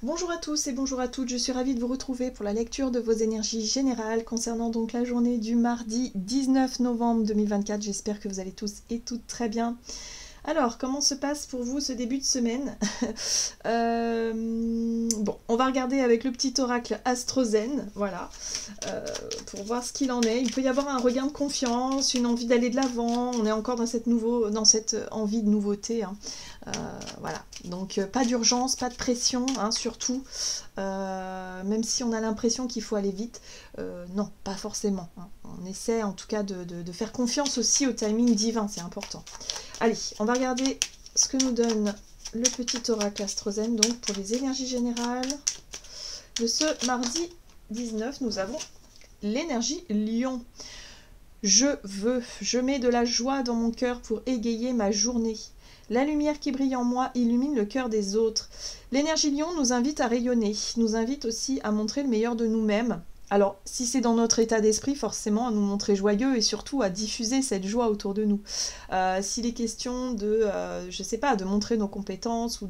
Bonjour à tous et bonjour à toutes, je suis ravie de vous retrouver pour la lecture de vos énergies générales concernant donc la journée du mardi 19 novembre 2024. J'espère que vous allez tous et toutes très bien. Alors, comment se passe pour vous ce début de semaine? Bon, on va regarder avec le petit oracle AstroZen, voilà, pour voir ce qu'il en est. Il peut y avoir un regain de confiance, une envie d'aller de l'avant. On est encore dans cette envie de nouveauté, hein. Voilà, donc pas d'urgence, pas de pression, hein, surtout, même si on a l'impression qu'il faut aller vite, non, pas forcément, hein. On essaie en tout cas de faire confiance aussi au timing divin, c'est important. Allez, on va regarder ce que nous donne le petit oracle AstroZen, donc pour les énergies générales de ce mardi 19, nous avons l'énergie Lion. Je mets de la joie dans mon cœur pour égayer ma journée. La lumière qui brille en moi illumine le cœur des autres. L'énergie Lion nous invite à rayonner, nous invite aussi à montrer le meilleur de nous-mêmes. Alors, si c'est dans notre état d'esprit, forcément, à nous montrer joyeux et surtout à diffuser cette joie autour de nous. S'il est question de, je sais pas, de montrer nos compétences ou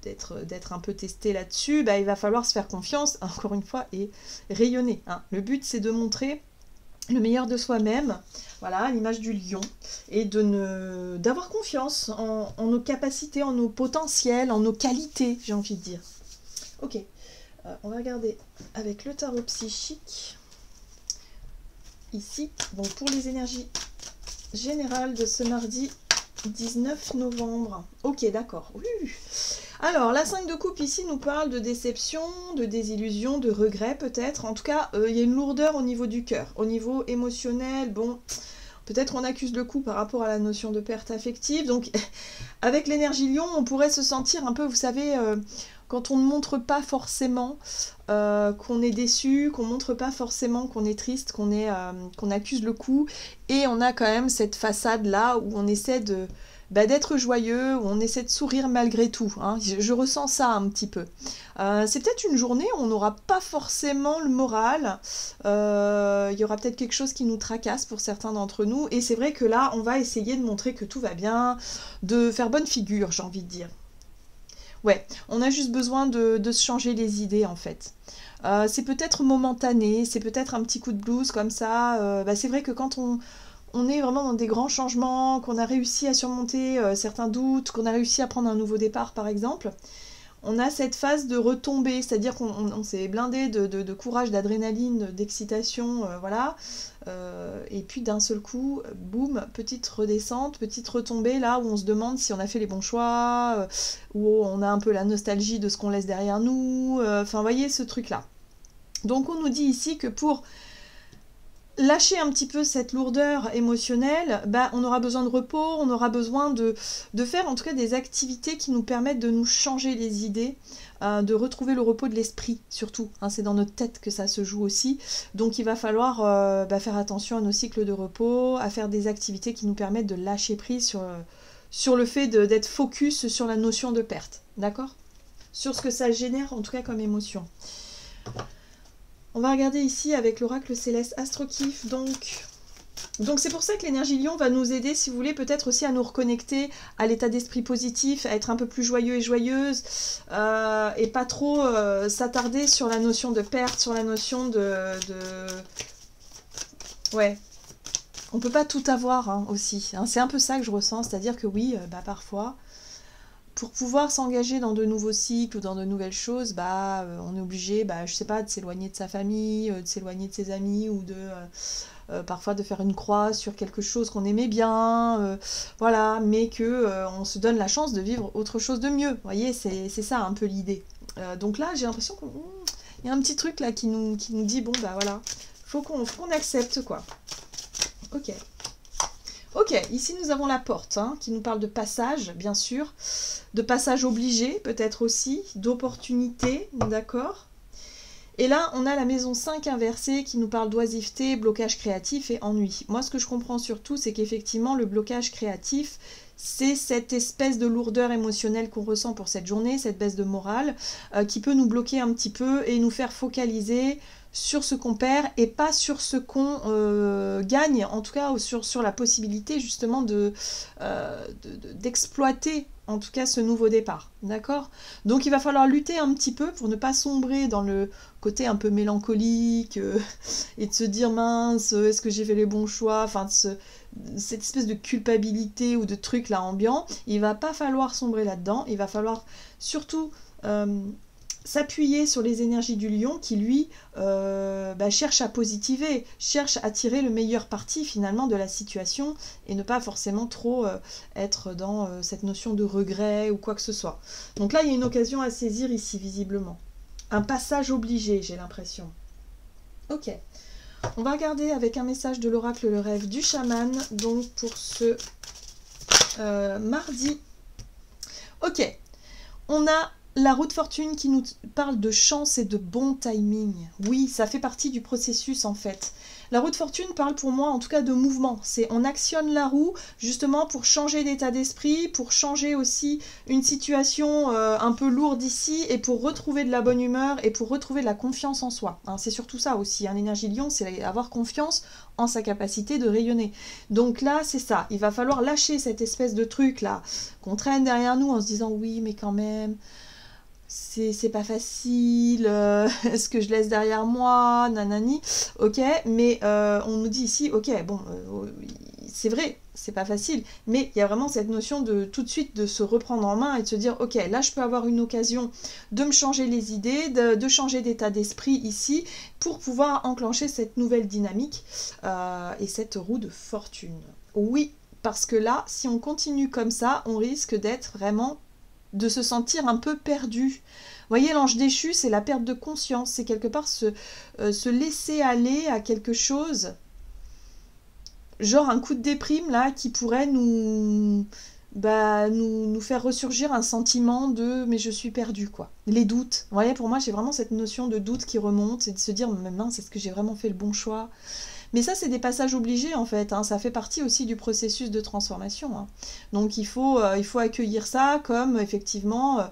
d'être un peu testé là-dessus, bah, il va falloir se faire confiance, encore une fois, et rayonner, hein. Le but, c'est de montrer le meilleur de soi-même, voilà, l'image du lion, et d'avoir confiance en nos capacités, en nos potentiels, en nos qualités, j'ai envie de dire. Ok, on va regarder avec le tarot psychique, ici, donc pour les énergies générales de ce mardi 19 novembre. Ok, d'accord. Alors, la 5 de coupe ici nous parle de déception, de désillusion, de regret peut-être. En tout cas, il y a une lourdeur au niveau du cœur. Au niveau émotionnel, bon, peut-être on accuse le coup par rapport à la notion de perte affective. Donc, avec l'énergie Lion, on pourrait se sentir un peu, vous savez, quand on ne montre pas forcément qu'on est déçu, qu'on ne montre pas forcément qu'on est triste, qu'on accuse le coup. Et on a quand même cette façade-là où on essaie d'être joyeux, où on essaie de sourire malgré tout, hein. Je ressens ça un petit peu. C'est peut-être une journée où on n'aura pas forcément le moral, il y aura peut-être quelque chose qui nous tracasse pour certains d'entre nous, et c'est vrai que là, on va essayer de montrer que tout va bien, de faire bonne figure, j'ai envie de dire. Ouais, on a juste besoin de se changer les idées en fait. C'est peut-être momentané, c'est peut-être un petit coup de blues comme ça. C'est vrai que quand on est vraiment dans des grands changements, qu'on a réussi à surmonter certains doutes, qu'on a réussi à prendre un nouveau départ par exemple, on a cette phase de retombée, c'est-à-dire qu'on s'est blindé de courage, d'adrénaline, d'excitation, voilà. Et puis d'un seul coup, boum, petite redescente, petite retombée, là où on se demande si on a fait les bons choix, où on a un peu la nostalgie de ce qu'on laisse derrière nous, enfin, voyez ce truc-là. Donc on nous dit ici que pour lâcher un petit peu cette lourdeur émotionnelle, bah, on aura besoin de repos, on aura besoin de faire en tout cas des activités qui nous permettent de nous changer les idées, de retrouver le repos de l'esprit surtout, hein, c'est dans notre tête que ça se joue aussi, donc il va falloir faire attention à nos cycles de repos, à faire des activités qui nous permettent de lâcher prise sur le fait d'être focus sur la notion de perte, d'accord? Sur ce que ça génère en tout cas comme émotion. On va regarder ici avec l'oracle céleste Astrokif, donc c'est pour ça que l'énergie Lion va nous aider, si vous voulez, peut-être aussi à nous reconnecter à l'état d'esprit positif, à être un peu plus joyeux et joyeuse, et pas trop s'attarder sur la notion de perte, sur la notion Ouais, on peut pas tout avoir, hein, aussi, hein. C'est un peu ça que je ressens, c'est-à-dire que oui, parfois, pour pouvoir s'engager dans de nouveaux cycles ou dans de nouvelles choses, on est obligé, je sais pas, de s'éloigner de sa famille, de s'éloigner de ses amis, ou parfois de faire une croix sur quelque chose qu'on aimait bien, voilà, mais que on se donne la chance de vivre autre chose de mieux. Vous voyez, c'est ça un peu l'idée. Donc là, j'ai l'impression qu'il y a un petit truc là qui nous dit, bon, voilà, faut qu'on accepte, quoi. Ok. Ok, ici nous avons la porte, hein, qui nous parle de passage, bien sûr, de passage obligé, peut-être aussi, d'opportunité, d'accord? Et là, on a la maison 5 inversée qui nous parle d'oisiveté, blocage créatif et ennui. Moi, ce que je comprends surtout, c'est qu'effectivement, le blocage créatif, c'est cette espèce de lourdeur émotionnelle qu'on ressent pour cette journée, cette baisse de morale, qui peut nous bloquer un petit peu et nous faire focaliser sur ce qu'on perd et pas sur ce qu'on gagne, en tout cas sur la possibilité justement d'exploiter en tout cas ce nouveau départ, d'accord? Donc il va falloir lutter un petit peu pour ne pas sombrer dans le côté un peu mélancolique et de se dire mince, est-ce que j'ai fait les bons choix? Enfin, cette espèce de culpabilité ou de truc là ambiant, il va pas falloir sombrer là-dedans, il va falloir surtout s'appuyer sur les énergies du lion qui lui cherche à positiver, cherche à tirer le meilleur parti finalement de la situation et ne pas forcément trop être dans cette notion de regret ou quoi que ce soit. Donc là il y a une occasion à saisir ici visiblement. Un passage obligé, j'ai l'impression. Ok, on va regarder avec un message de l'oracle le rêve du chaman, donc pour ce mardi. Ok, on a la roue de fortune qui nous parle de chance et de bon timing. Oui, ça fait partie du processus en fait. La roue de fortune parle pour moi en tout cas de mouvement. C'est on actionne la roue justement pour changer d'état d'esprit, pour changer aussi une situation un peu lourde ici et pour retrouver de la bonne humeur et pour retrouver de la confiance en soi. Hein, c'est surtout ça aussi. Hein, l'énergie lion, c'est avoir confiance en sa capacité de rayonner. Donc là, c'est ça. Il va falloir lâcher cette espèce de truc là qu'on traîne derrière nous en se disant oui, mais quand même... c'est pas facile, est-ce que je laisse derrière moi, nanani, ok, mais on nous dit ici, ok, bon, c'est vrai, c'est pas facile, mais il y a vraiment cette notion de tout de suite de se reprendre en main et de se dire, ok, là je peux avoir une occasion de me changer les idées, de changer d'état d'esprit ici, pour pouvoir enclencher cette nouvelle dynamique et cette roue de fortune. Oui, parce que là, si on continue comme ça, on risque d'être vraiment de se sentir un peu perdu. Vous voyez, l'ange déchu, c'est la perte de conscience, c'est quelque part se laisser aller à quelque chose, genre un coup de déprime là, qui pourrait nous faire ressurgir un sentiment de « mais je suis perdu » quoi. Les doutes. Vous voyez, pour moi, j'ai vraiment cette notion de doute qui remonte, et de se dire « mais mince, est-ce que j'ai vraiment fait le bon choix ?» Mais ça, c'est des passages obligés, en fait. Hein. Ça fait partie aussi du processus de transformation. Hein. Donc, il faut accueillir ça comme, effectivement,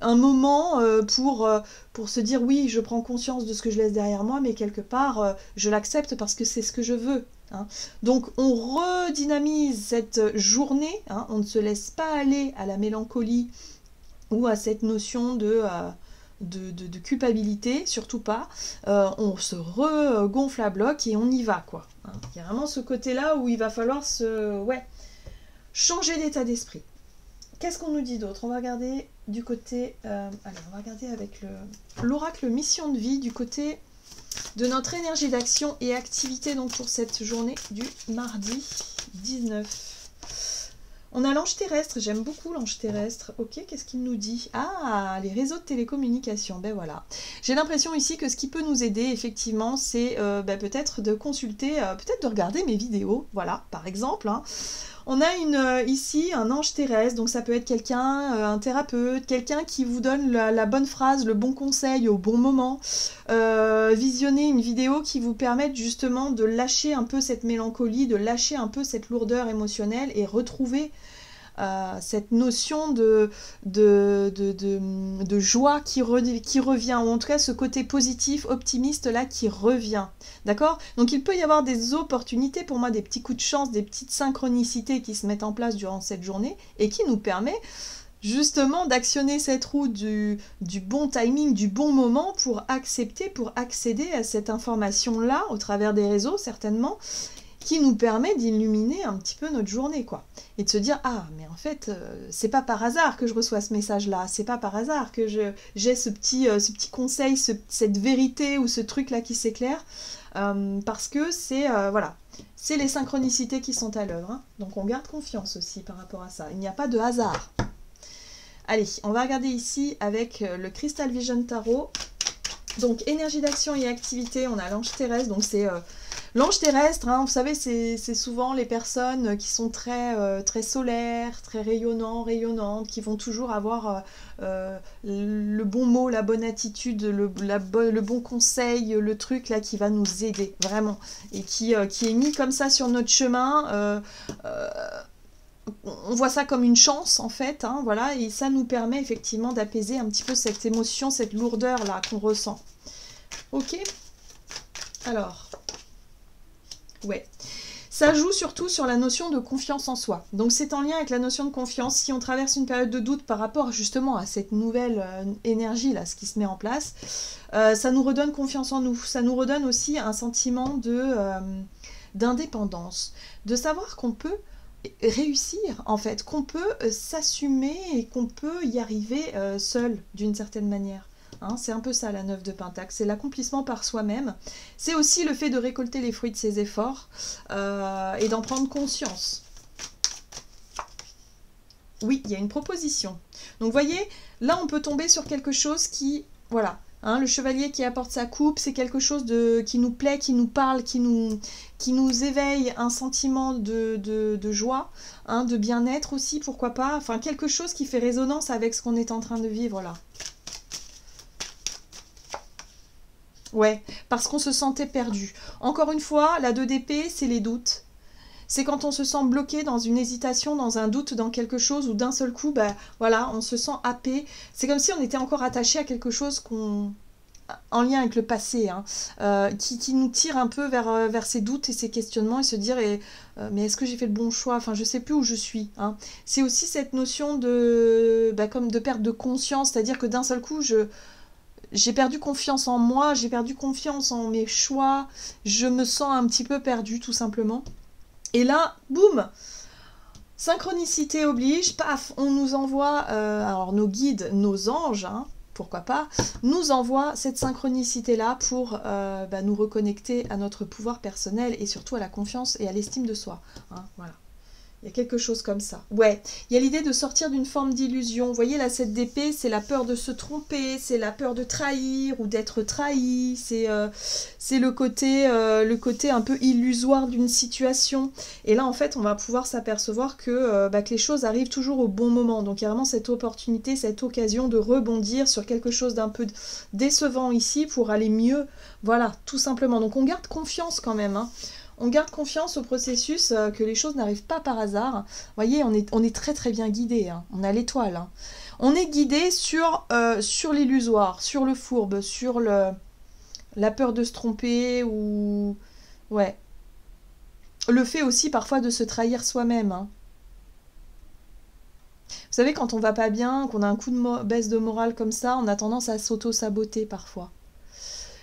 un moment pour se dire « oui, je prends conscience de ce que je laisse derrière moi, mais quelque part, je l'accepte parce que c'est ce que je veux. Hein. » Donc, on redynamise cette journée. Hein. On ne se laisse pas aller à la mélancolie ou à cette notion de culpabilité, surtout pas, on se regonfle à bloc et on y va quoi. Hein. Il y a vraiment ce côté-là où il va falloir changer d'état d'esprit. Qu'est-ce qu'on nous dit d'autre? On va regarder du côté, allez, on va regarder avec l'oracle mission de vie du côté de notre énergie d'action et activité donc pour cette journée du mardi 19. On a l'ange terrestre, j'aime beaucoup l'ange terrestre. Ok, qu'est-ce qu'il nous dit? Ah, les réseaux de télécommunication, ben voilà. J'ai l'impression ici que ce qui peut nous aider, effectivement, c'est peut-être de consulter, peut-être de regarder mes vidéos, voilà, par exemple. Hein. On a ici un ange terrestre, donc ça peut être quelqu'un, un thérapeute, quelqu'un qui vous donne la bonne phrase, le bon conseil au bon moment. Visionner une vidéo qui vous permette justement de lâcher un peu cette mélancolie, de lâcher un peu cette lourdeur émotionnelle et retrouver cette notion de joie qui revient, ou en tout cas ce côté positif, optimiste là qui revient, d'accord? Donc il peut y avoir des opportunités, pour moi des petits coups de chance, des petites synchronicités qui se mettent en place durant cette journée et qui nous permet justement d'actionner cette roue du bon timing, du bon moment pour accepter, pour accéder à cette information-là au travers des réseaux certainement, qui nous permet d'illuminer un petit peu notre journée, quoi. Et de se dire, ah, mais en fait, c'est pas par hasard que je reçois ce message-là, c'est pas par hasard que j'ai ce petit conseil, cette vérité ou ce truc-là qui s'éclaire, parce que c'est, voilà, c'est les synchronicités qui sont à l'œuvre. Hein. Donc on garde confiance aussi par rapport à ça. Il n'y a pas de hasard. Allez, on va regarder ici avec le Crystal Vision Tarot. Donc énergie d'action et activité, on a l'ange terrestre, donc c'est... L'ange terrestre, hein, vous savez, c'est souvent les personnes qui sont très, très solaires, très rayonnantes, qui vont toujours avoir le bon mot, la bonne attitude, le bon conseil, le truc là qui va nous aider, vraiment. Et qui est mis comme ça sur notre chemin. On voit ça comme une chance en fait, hein, voilà, et ça nous permet effectivement d'apaiser un petit peu cette émotion, cette lourdeur là qu'on ressent. Ok. Alors... ouais. Ça joue surtout sur la notion de confiance en soi. Donc c'est en lien avec la notion de confiance. Si on traverse une période de doute par rapport justement à cette nouvelle énergie, là, ce qui se met en place, ça nous redonne confiance en nous. Ça nous redonne aussi un sentiment d'indépendance, de savoir qu'on peut réussir, en fait, qu'on peut s'assumer et qu'on peut y arriver seul, d'une certaine manière. Hein, c'est un peu ça la 9 de Pentacle, c'est l'accomplissement par soi-même. C'est aussi le fait de récolter les fruits de ses efforts et d'en prendre conscience. Oui, il y a une proposition. Donc vous voyez, là on peut tomber sur quelque chose qui, voilà, hein, le chevalier qui apporte sa coupe, c'est quelque chose qui nous plaît, qui nous parle, qui nous éveille un sentiment de joie, hein, de bien-être aussi, pourquoi pas. Enfin, quelque chose qui fait résonance avec ce qu'on est en train de vivre là. Ouais, parce qu'on se sentait perdu. Encore une fois, la 2 d'épée, c'est les doutes. C'est quand on se sent bloqué dans une hésitation, dans un doute, dans quelque chose, où d'un seul coup, bah, voilà, on se sent happé. C'est comme si on était encore attaché à quelque chose en lien avec le passé, hein, qui nous tire un peu vers ces doutes et ces questionnements et se dire mais est-ce que j'ai fait le bon choix? Enfin, je sais plus où je suis. Hein. C'est aussi cette notion comme de perte de conscience, c'est-à-dire que d'un seul coup, j'ai perdu confiance en moi, j'ai perdu confiance en mes choix, je me sens un petit peu perdue tout simplement. Et là, boum, synchronicité oblige, paf, on nous envoie, alors nos guides, nos anges, hein, pourquoi pas, nous envoient cette synchronicité-là pour nous reconnecter à notre pouvoir personnel et surtout à la confiance et à l'estime de soi. Hein, voilà. Il y a quelque chose comme ça. Ouais, il y a l'idée de sortir d'une forme d'illusion. Vous voyez, la 7 d'épée, c'est la peur de se tromper, c'est la peur de trahir ou d'être trahi, c'est le côté un peu illusoire d'une situation. Et là, en fait, on va pouvoir s'apercevoir que les choses arrivent toujours au bon moment. Donc, il y a vraiment cette opportunité, cette occasion de rebondir sur quelque chose d'un peu décevant ici pour aller mieux. Voilà, tout simplement. Donc, on garde confiance quand même, hein. On garde confiance au processus, que les choses n'arrivent pas par hasard. Vous voyez, on est très très bien guidé. Hein. On a l'étoile. Hein. On est guidé sur l'illusoire, sur le fourbe, sur la peur de se tromper ou... Ouais. Le fait aussi parfois de se trahir soi-même. Hein. Vous savez, quand on va pas bien, qu'on a un coup de baisse de morale comme ça, on a tendance à s'auto-saboter parfois.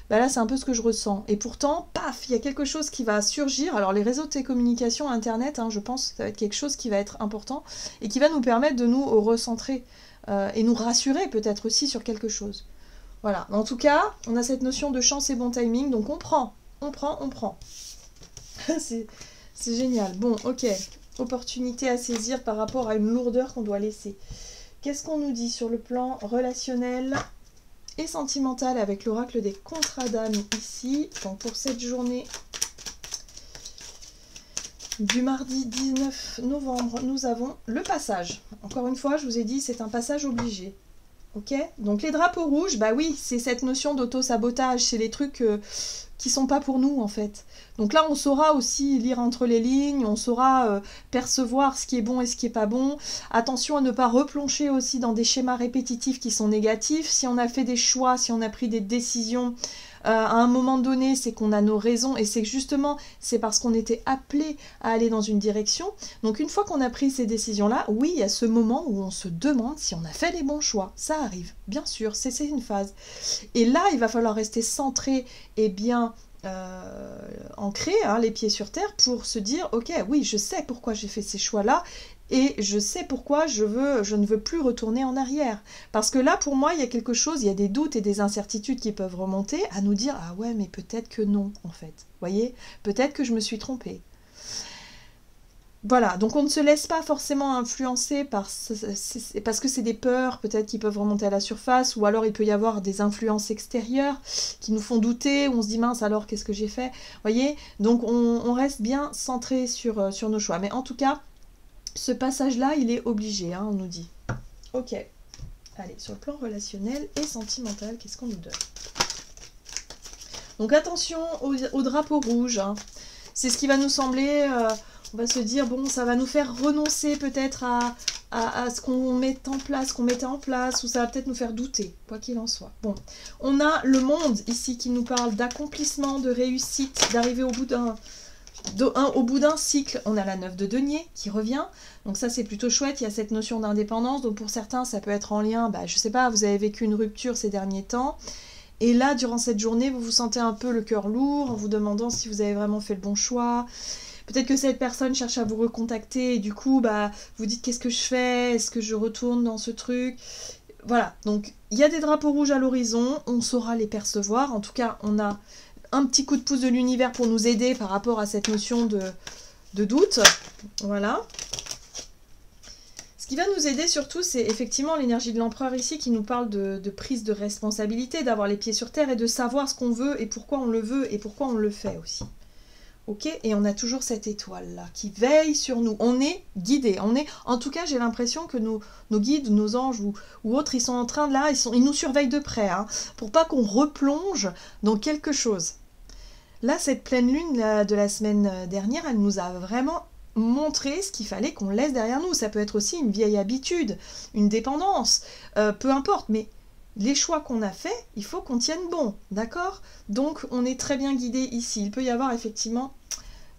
Bah là, c'est un peu ce que je ressens. Et pourtant, paf, il y a quelque chose qui va surgir. Alors, les réseaux de télécommunications, Internet, hein, je pense que ça va être quelque chose qui va être important et qui va nous permettre de nous recentrer et nous rassurer peut-être aussi sur quelque chose. Voilà. En tout cas, on a cette notion de chance et bon timing, donc on prend. c'est génial. Bon, ok. Opportunité à saisir par rapport à une lourdeur qu'on doit laisser. Qu'est-ce qu'on nous dit sur le plan relationnel et sentimentale avec l'oracle des contrats d'âme ici. Donc pour cette journée du mardi 19 novembre, nous avons le passage. Encore une fois, je vous ai dit, c'est un passage obligé. Ok? Donc les drapeaux rouges, bah oui, c'est cette notion d'auto-sabotage, c'est les trucs qui sont pas pour nous en fait. Donc là, on saura aussi lire entre les lignes, on saura percevoir ce qui est bon et ce qui est pas bon. Attention à ne pas replonger aussi dans des schémas répétitifs qui sont négatifs. Si on a fait des choix, si on a pris des décisions à un moment donné, c'est qu'on a nos raisons et c'est que justement, c'est parce qu'on était appelé à aller dans une direction. Donc une fois qu'on a pris ces décisions-là, oui, il y a ce moment où on se demande si on a fait les bons choix. Ça arrive, bien sûr, c'est une phase. Et là, il va falloir rester centré et bien ancré, hein, les pieds sur terre, pour se dire, ok, oui, je sais pourquoi j'ai fait ces choix-là, et je sais pourquoi je ne veux plus retourner en arrière. Parce que là, pour moi, il y a quelque chose, il y a des doutes et des incertitudes qui peuvent remonter à nous dire, ah ouais, mais peut-être que non, en fait. Vous voyez, peut-être que je me suis trompée. Voilà, donc on ne se laisse pas forcément influencer parce que c'est des peurs peut-être qui peuvent remonter à la surface, ou alors il peut y avoir des influences extérieures qui nous font douter, où on se dit mince alors qu'est-ce que j'ai fait, voyez, donc on reste bien centré sur nos choix. Mais en tout cas, ce passage-là, il est obligé, hein, on nous dit. Ok, allez, sur le plan relationnel et sentimental, qu'est-ce qu'on nous donne? Donc attention au drapeau rouge, hein. C'est ce qui va nous sembler... on va se dire, bon, ça va nous faire renoncer peut-être à ce qu'on mettait en place, ou ça va peut-être nous faire douter, quoi qu'il en soit. Bon, on a le monde ici qui nous parle d'accomplissement, de réussite, d'arriver au bout Au bout d'un cycle, on a la 9 de denier qui revient. Donc ça, c'est plutôt chouette. Il y a cette notion d'indépendance. Donc pour certains, ça peut être en lien, je sais pas, vous avez vécu une rupture ces derniers temps. Et là, durant cette journée, vous vous sentez un peu le cœur lourd en vous demandant si vous avez vraiment fait le bon choix. Peut-être que cette personne cherche à vous recontacter et du coup, vous dites qu'est-ce que je fais? Est-ce que je retourne dans ce truc? Voilà, donc il y a des drapeaux rouges à l'horizon, on saura les percevoir. En tout cas, on a un petit coup de pouce de l'univers pour nous aider par rapport à cette notion de doute. Voilà. Ce qui va nous aider surtout, c'est effectivement l'énergie de l'empereur ici qui nous parle de prise de responsabilité, d'avoir les pieds sur terre et de savoir ce qu'on veut et pourquoi on le veut et pourquoi on le fait aussi. Ok, et on a toujours cette étoile-là qui veille sur nous. On est guidé. En tout cas, j'ai l'impression que nos guides, nos anges ou autres, ils sont en train de là, ils nous surveillent de près, pour pas qu'on replonge dans quelque chose. Là, cette pleine lune de la semaine dernière, elle nous a vraiment montré ce qu'il fallait qu'on laisse derrière nous. Ça peut être aussi une vieille habitude, une dépendance, peu importe, mais les choix qu'on a faits, il faut qu'on tienne bon, d'accord? Donc, on est très bien guidé ici. Il peut y avoir effectivement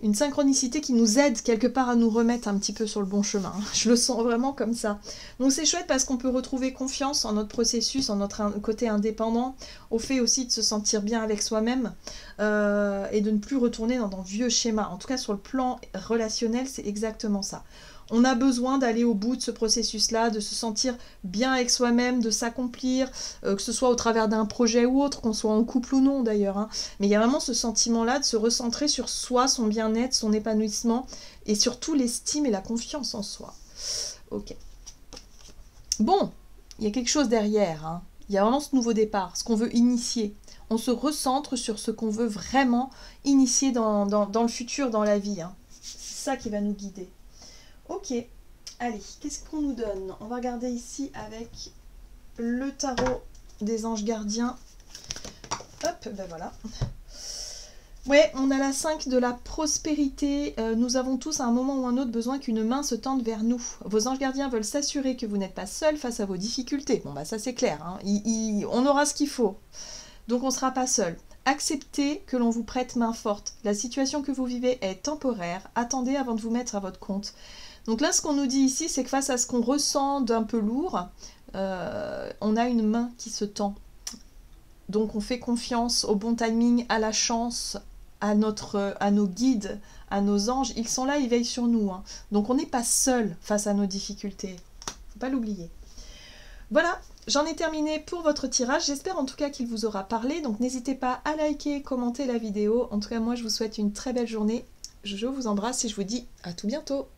une synchronicité qui nous aide quelque part à nous remettre un petit peu sur le bon chemin. Je le sens vraiment comme ça. Donc, c'est chouette parce qu'on peut retrouver confiance en notre processus, en notre côté indépendant, au fait aussi de se sentir bien avec soi-même et de ne plus retourner dans de vieux schémas. En tout cas, sur le plan relationnel, c'est exactement ça. On a besoin d'aller au bout de ce processus-là, de se sentir bien avec soi-même, de s'accomplir, que ce soit au travers d'un projet ou autre, qu'on soit en couple ou non d'ailleurs. Mais il y a vraiment ce sentiment-là de se recentrer sur soi, son bien-être, son épanouissement, et surtout l'estime et la confiance en soi. Ok. Bon, il y a quelque chose derrière. Il y a vraiment ce nouveau départ, ce qu'on veut initier. On se recentre sur ce qu'on veut vraiment initier dans le futur, dans la vie. C'est ça qui va nous guider. Ok, allez, qu'est-ce qu'on nous donne? On va regarder ici avec le tarot des anges gardiens. Hop, voilà. Ouais, on a la 5 de la prospérité. Nous avons tous à un moment ou un autre besoin qu'une main se tende vers nous. Vos anges gardiens veulent s'assurer que vous n'êtes pas seul face à vos difficultés. Bon, ça c'est clair, on aura ce qu'il faut. Donc on ne sera pas seul. Acceptez que l'on vous prête main forte. La situation que vous vivez est temporaire. Attendez avant de vous mettre à votre compte. Donc là, ce qu'on nous dit ici, c'est que face à ce qu'on ressent d'un peu lourd, on a une main qui se tend. Donc on fait confiance au bon timing, à la chance, à nos guides, à nos anges. Ils sont là, ils veillent sur nous. Donc on n'est pas seul face à nos difficultés. Faut pas l'oublier. Voilà, j'en ai terminé pour votre tirage. J'espère en tout cas qu'il vous aura parlé. Donc n'hésitez pas à liker, commenter la vidéo. En tout cas, moi, je vous souhaite une très belle journée. Je vous embrasse et je vous dis à tout bientôt.